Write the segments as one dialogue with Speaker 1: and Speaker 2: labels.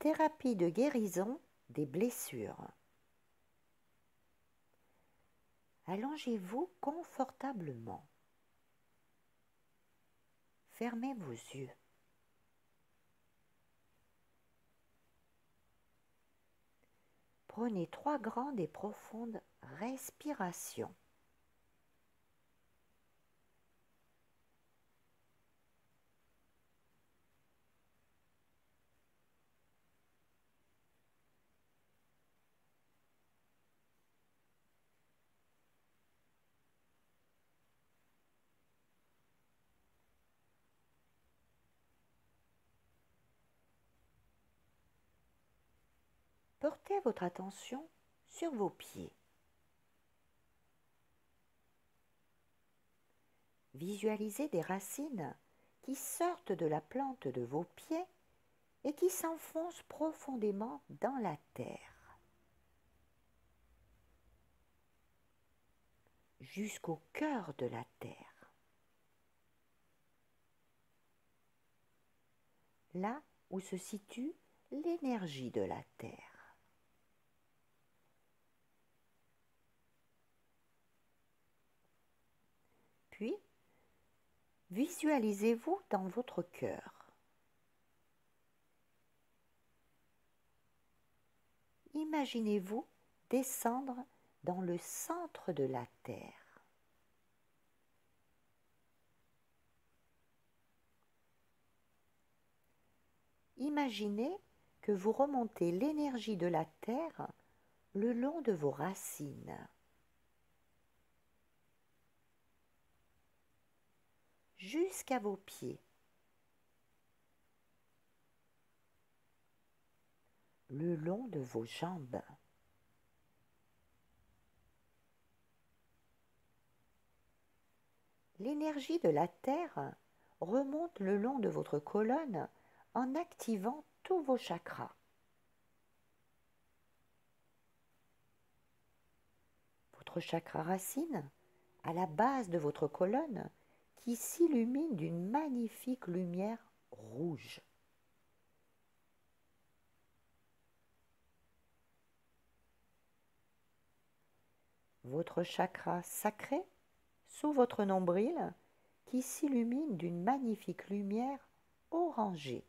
Speaker 1: thérapie de guérison des blessures. Allongez-vous confortablement. Fermez vos yeux. Prenez 3 grandes et profondes respirations. Portez votre attention sur vos pieds. Visualisez des racines qui sortent de la plante de vos pieds et qui s'enfoncent profondément dans la terre, jusqu'au cœur de la terre, là où se situe l'énergie de la terre. Puis, visualisez-vous dans votre cœur. Imaginez-vous descendre dans le centre de la terre. Imaginez que vous remontez l'énergie de la terre le long de vos racines, jusqu'à vos pieds, le long de vos jambes. L'énergie de la terre remonte le long de votre colonne en activant tous vos chakras. Votre chakra racine, à la base de votre colonne, qui s'illumine d'une magnifique lumière rouge. Votre chakra sacré, sous votre nombril, qui s'illumine d'une magnifique lumière orangée.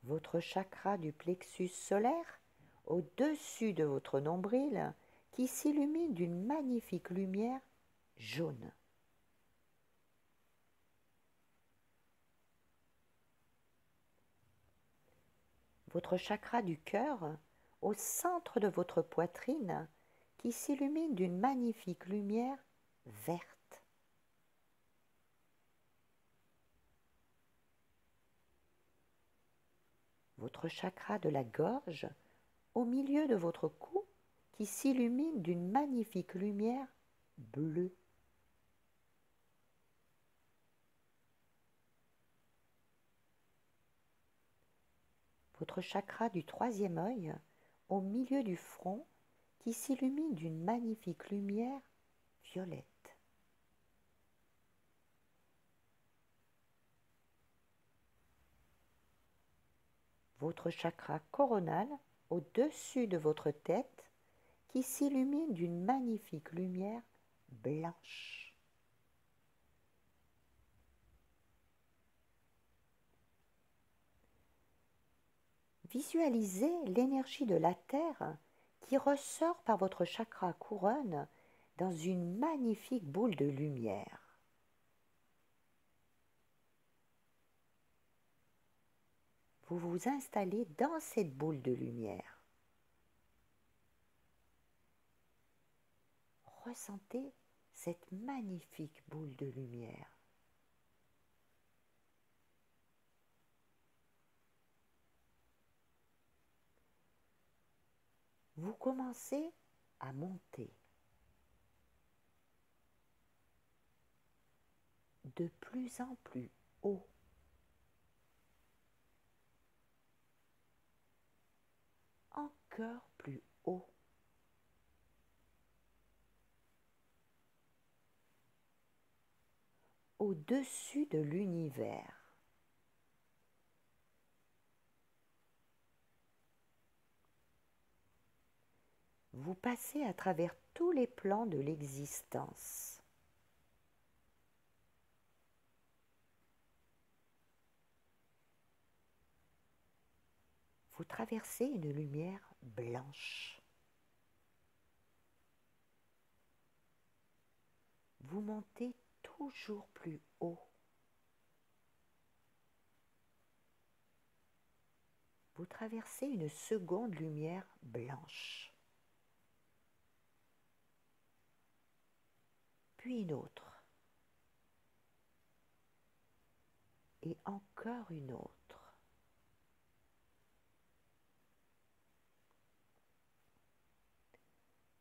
Speaker 1: Votre chakra du plexus solaire, au-dessus de votre nombril, qui s'illumine d'une magnifique lumière jaune. Votre chakra du cœur, au centre de votre poitrine, qui s'illumine d'une magnifique lumière verte. Votre chakra de la gorge, au milieu de votre cou, qui s'illumine d'une magnifique lumière bleue. Votre chakra du troisième œil, au milieu du front, qui s'illumine d'une magnifique lumière violette. Votre chakra coronal, au-dessus de votre tête, qui s'illumine d'une magnifique lumière blanche. Visualisez l'énergie de la terre qui ressort par votre chakra couronne dans une magnifique boule de lumière. Vous vous installez dans cette boule de lumière. Ressentez cette magnifique boule de lumière. Vous commencez à monter de plus en plus haut. Encore plus haut. au-dessus de l'univers. Vous passez à travers tous les plans de l'existence. Vous traversez une lumière blanche. Vous montez toujours plus haut. Vous traversez une seconde lumière blanche. Puis une autre. Et encore une autre.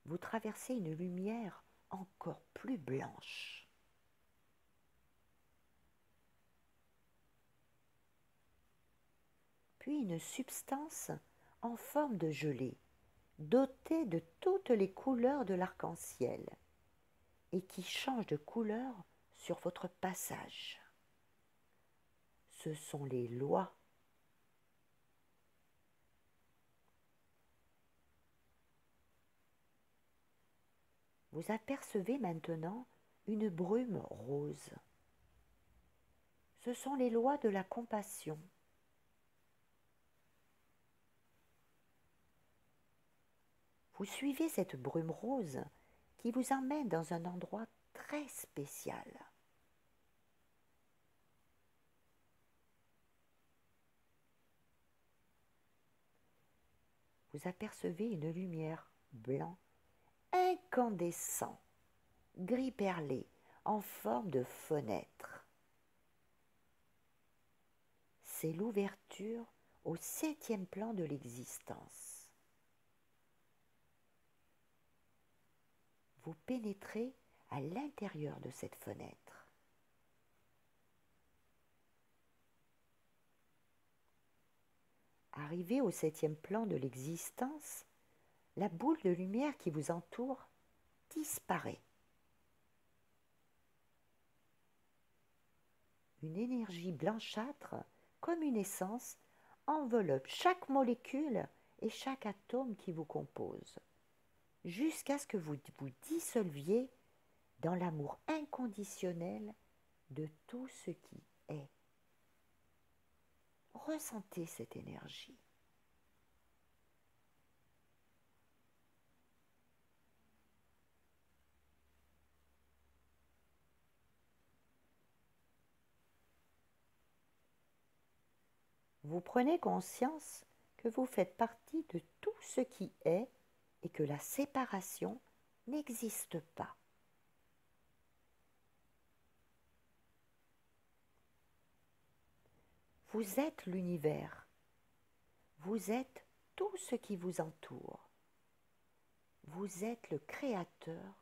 Speaker 1: Vous traversez une lumière encore plus blanche. Puis une substance en forme de gelée, dotée de toutes les couleurs de l'arc-en-ciel et qui change de couleur sur votre passage. Ce sont les lois. Vous apercevez maintenant une brume rose. Ce sont les lois de la compassion. Vous suivez cette brume rose qui vous emmène dans un endroit très spécial. Vous apercevez une lumière blanc incandescent, gris perlé, en forme de fenêtre. C'est l'ouverture au 7e plan de l'existence. Vous pénétrez à l'intérieur de cette fenêtre. Arrivé au 7e plan de l'existence, la boule de lumière qui vous entoure disparaît. Une énergie blanchâtre, comme une essence, enveloppe chaque molécule et chaque atome qui vous compose, jusqu'à ce que vous vous dissolviez dans l'amour inconditionnel de tout ce qui est. Ressentez cette énergie. Vous prenez conscience que vous faites partie de tout ce qui est et que la séparation n'existe pas. Vous êtes l'univers. Vous êtes tout ce qui vous entoure. Vous êtes le créateur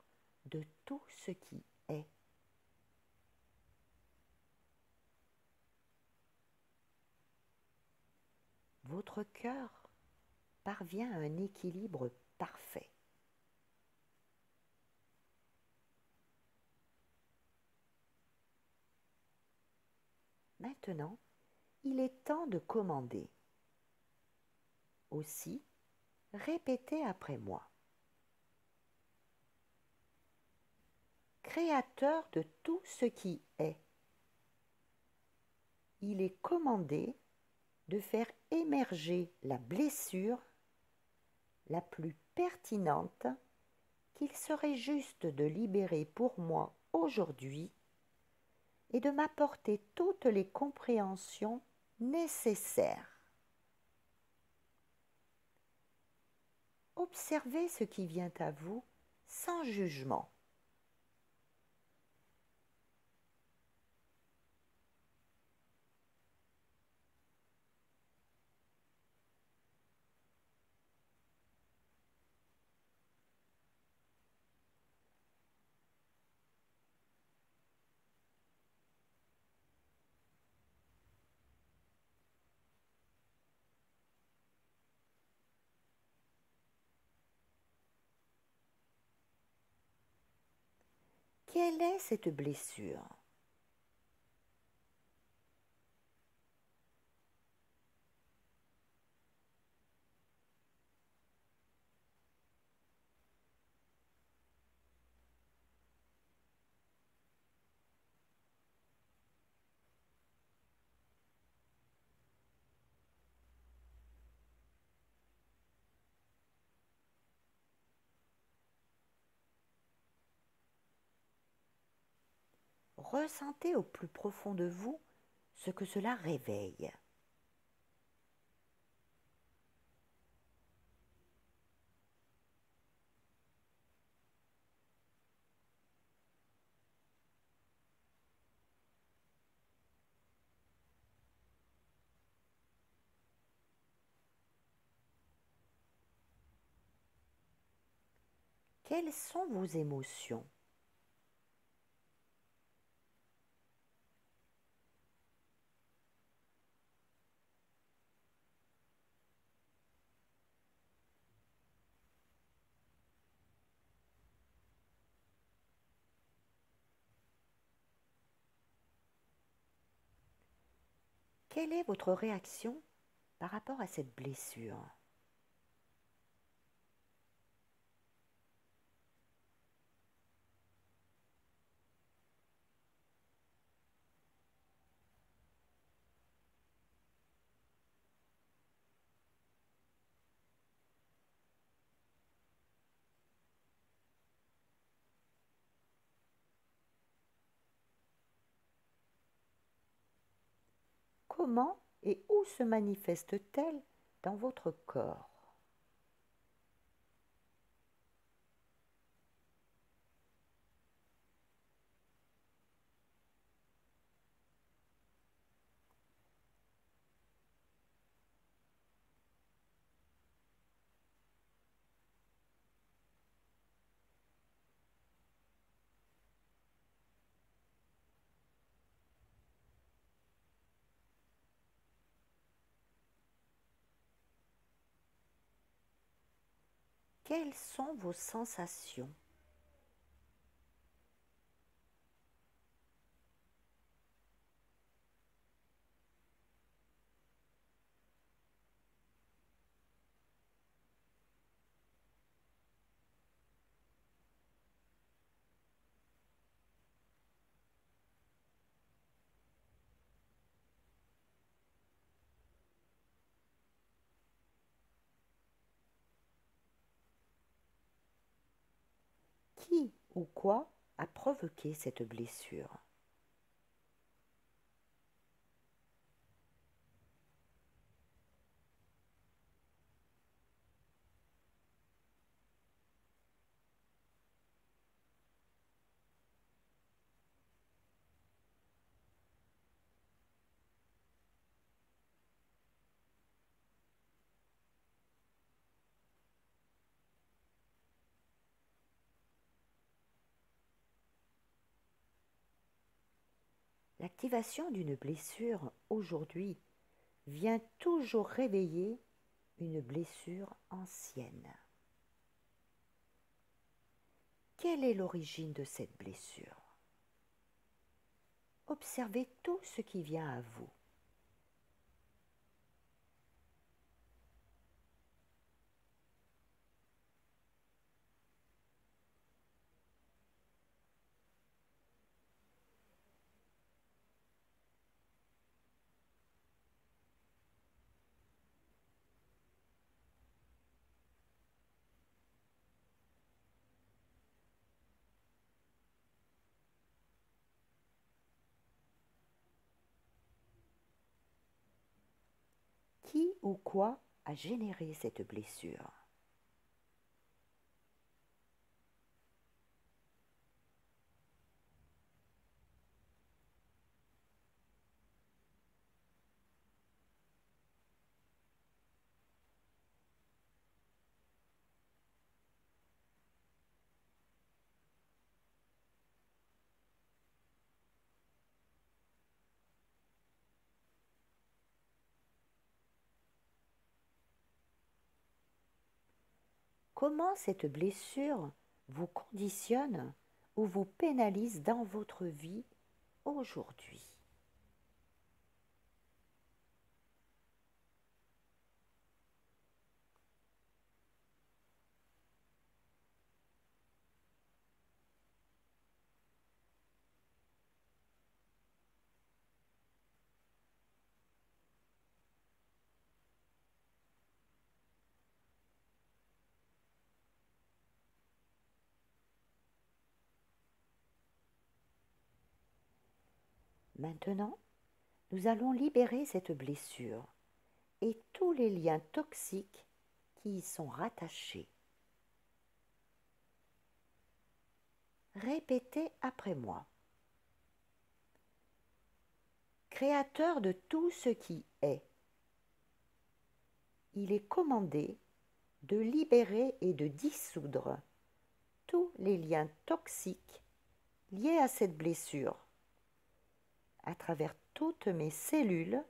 Speaker 1: de tout ce qui est. Votre cœur parvient à un équilibre parfait. Maintenant, il est temps de commander. Aussi, répétez après moi. Créateur de tout ce qui est, il est commandé de faire émerger la blessure la plus pertinente qu'il serait juste de libérer pour moi aujourd'hui et de m'apporter toutes les compréhensions nécessaires. Observez ce qui vient à vous sans jugement. Quelle est cette blessure? Ressentez au plus profond de vous ce que cela réveille. Quelles sont vos émotions? Quelle est votre réaction par rapport à cette blessure? Comment et où se manifeste-t-elle dans votre corps? Quelles sont vos sensations? Qui ou quoi a provoqué cette blessure? L'activation d'une blessure aujourd'hui vient toujours réveiller une blessure ancienne. Quelle est l'origine de cette blessure? Observez tout ce qui vient à vous. Qui ou quoi a généré cette blessure? Comment cette blessure vous conditionne ou vous pénalise dans votre vie aujourd'hui? Maintenant, nous allons libérer cette blessure et tous les liens toxiques qui y sont rattachés. Répétez après moi. Créateur de tout ce qui est, il est commandé de libérer et de dissoudre tous les liens toxiques liés à cette blessure, à travers toutes mes cellules,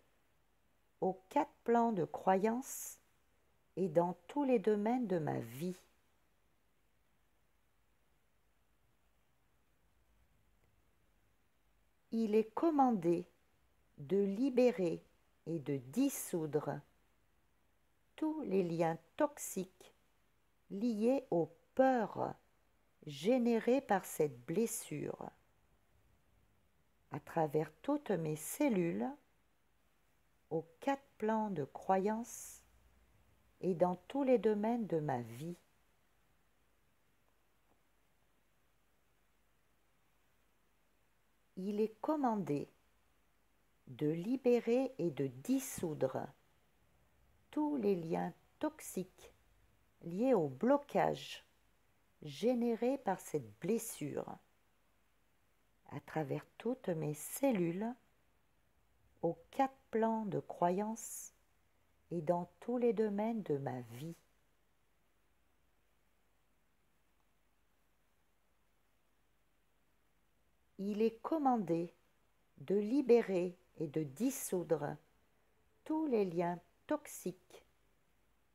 Speaker 1: aux 4 plans de croyance et dans tous les domaines de ma vie. Il est commandé de libérer et de dissoudre tous les liens toxiques liés aux peurs générées par cette blessure, à travers toutes mes cellules, aux 4 plans de croyance et dans tous les domaines de ma vie. Il est commandé de libérer et de dissoudre tous les liens toxiques liés au blocage généré par cette blessure, à travers toutes mes cellules, aux 4 plans de croyance et dans tous les domaines de ma vie. Il est commandé de libérer et de dissoudre tous les liens toxiques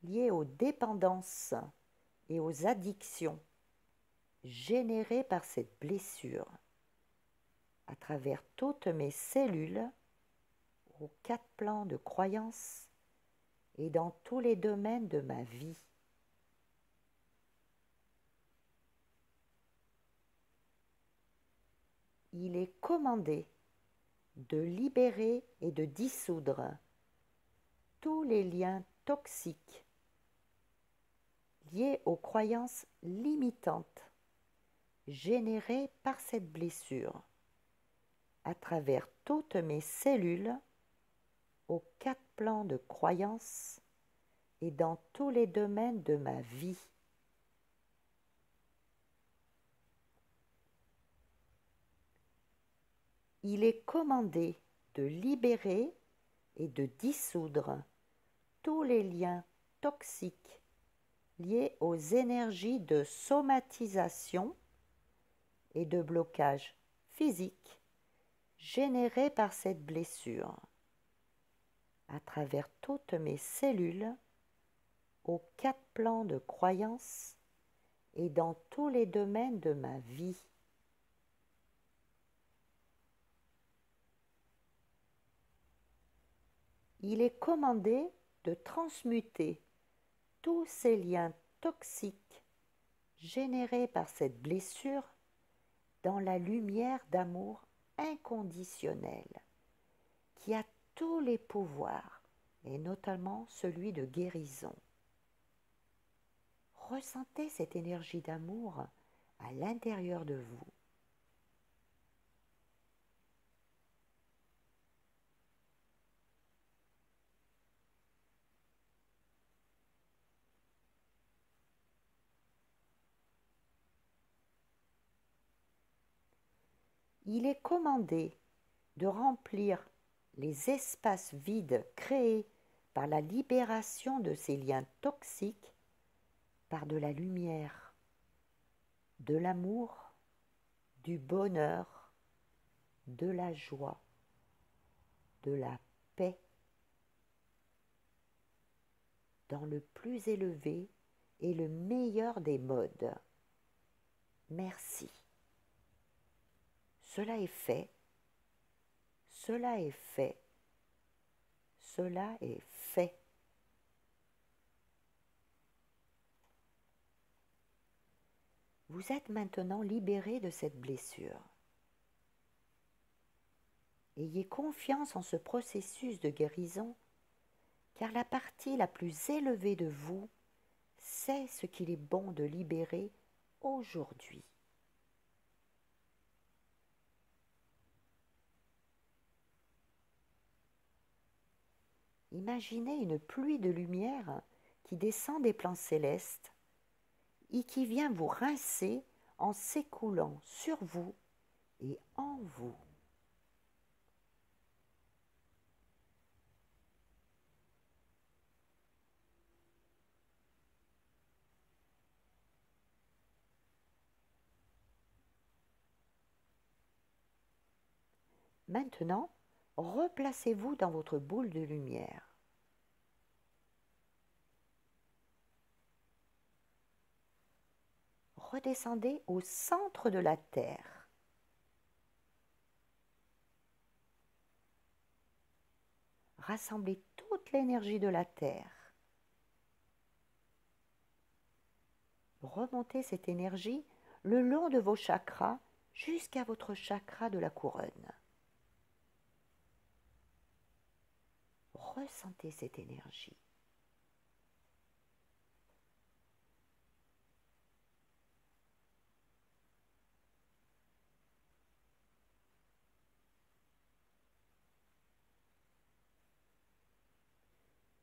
Speaker 1: liés aux dépendances et aux addictions générées par cette blessure, à travers toutes mes cellules, aux 4 plans de croyance et dans tous les domaines de ma vie. Il est commandé de libérer et de dissoudre tous les liens toxiques liés aux croyances limitantes générées par cette blessure, à travers toutes mes cellules, aux 4 plans de croyance et dans tous les domaines de ma vie. Il est commandé de libérer et de dissoudre tous les liens toxiques liés aux énergies de somatisation et de blocage physique générés par cette blessure, à travers toutes mes cellules, aux 4 plans de croyance et dans tous les domaines de ma vie. Il est commandé de transmuter tous ces liens toxiques générés par cette blessure dans la lumière d'amour inconditionnel qui a tous les pouvoirs et notamment celui de guérison. Ressentez cette énergie d'amour à l'intérieur de vous. Il est commandé de remplir les espaces vides créés par la libération de ces liens toxiques par de la lumière, de l'amour, du bonheur, de la joie, de la paix, dans le plus élevé et le meilleur des modes. Merci. Cela est fait, cela est fait, cela est fait. Vous êtes maintenant libéré de cette blessure. Ayez confiance en ce processus de guérison, car la partie la plus élevée de vous sait ce qu'il est bon de libérer aujourd'hui. Imaginez une pluie de lumière qui descend des plans célestes et qui vient vous rincer en s'écoulant sur vous et en vous. Maintenant, replacez-vous dans votre boule de lumière. Redescendez au centre de la Terre. Rassemblez toute l'énergie de la Terre. Remontez cette énergie le long de vos chakras jusqu'à votre chakra de la couronne. Ressentez cette énergie.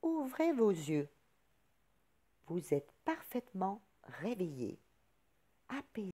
Speaker 1: Ouvrez vos yeux. Vous êtes parfaitement réveillé, apaisé.